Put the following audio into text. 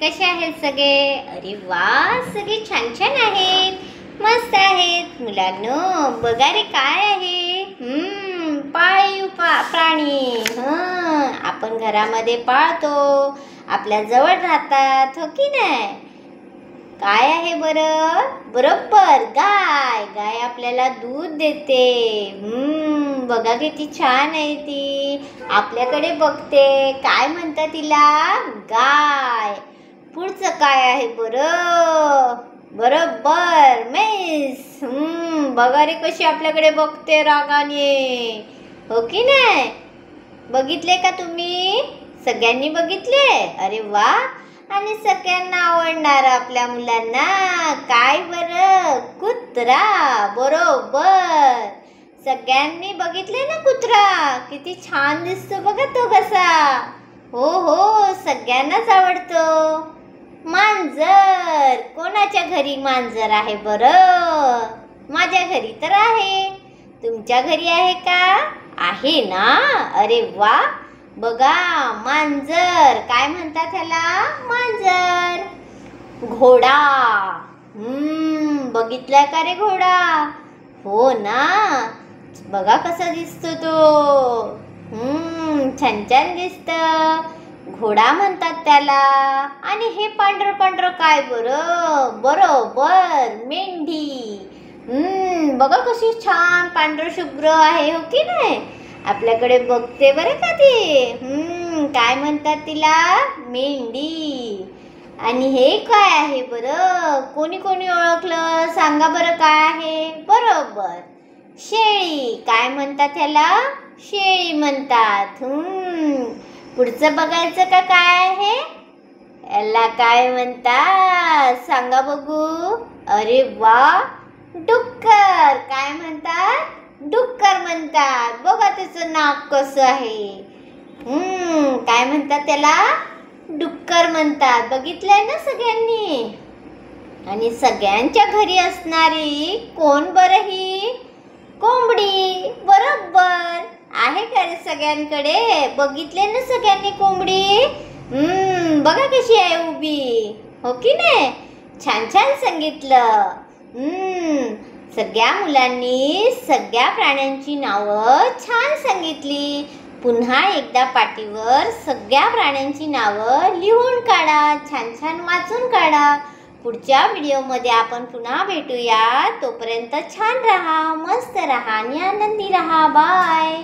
कसे आहेत सगळे? अरे वा, सगळे छान छान आहेत, मस्त आहेत. मुलांनो बघा रे, काय आहे? पाळीव प्राणी. आपण घरामध्ये पाळतो, आपल्या जवळ राहतात, हो की नाही? काय आहे बरं? बरोबर, गाय. गाय आपल्याला दूध देते. बघा किती छान आहे ती, आपल्याकडे बघते. काय म्हणतात तिला? गाय. पुढचं काय आहे बरं? बरोबर, म्हैस. बघा रे कशी आपल्याकडे बघते रागाने, हो की नाही? बघितले का तुम्ही? सगळ्यांनी बघितले? अरे वा. आणि सगळ्यांना आवडणार आपल्या मुलांना काय बरं? कुत्रा. बरोबर, सगळ्यांनी बघितले ना कुत्रा? किती छान दिसतो बघा तो कसा. हो हो, सगळ्यांनाच आवडतो. मांजर. कोणाच्या घरी मांजर आहे बरं? माझ्या घरी तर आहे. तुमच्या घरी आहे का? आहे ना? अरे वा. बघा, मांजर. काय म्हणतात ह्याला? मांजर. घोडा. बघितलाय का रे घोडा? हो ना, बघा कसा दिसतो तो. छान छान दिसत. घोडा म्हणतात त्याला. आणि हे पांढरं पांढरं काय बरं? बरोबर, मेंढी. बघा कशी छान पांढरं शुभ्र आहे, हो की नाही? आपल्याकडे बघते बरं का ती. काय म्हणतात तिला? मेंढी. आणि हे काय आहे बरं? कोणी कोणी ओळखलं? सांगा बरं काय आहे? बरोबर, शेळी. काय म्हणतात ह्याला? शेळी म्हणतात. पुढचं बघायचं का काय आहे? याला काय म्हणतात? सांगा बघू. अरे वा, डुक्कर. काय म्हणतात? डुक्कर म्हणतात. बघा त्याचं नाक कसं आहे. काय म्हणतात त्याला? डुक्कर म्हणतात. बघितलंय ना सगळ्यांनी? आणि सगळ्यांच्या घरी असणारी कोण बरं ही? कोंबडी. बरोबर, आहे का रे सगळ्यांकडे? बघितले ना सगळ्यांनी कोंबडी? बघा कशी आहे उभी, हो की नाही? छान छान सांगितलं. सगळ्या मुलांनी सगळ्या प्राण्यांची नावं छान सांगितली. पुन्हा एकदा पाटीवर सगळ्या प्राण्यांची नावं लिहून काढा, छान छान वाचून काढा. पुढच्या व्हिडिओमध्ये आपण पुन्हा भेटूया. तोपर्यंत छान राहा, मस्त राहा आणि आनंदी राहा. बाय.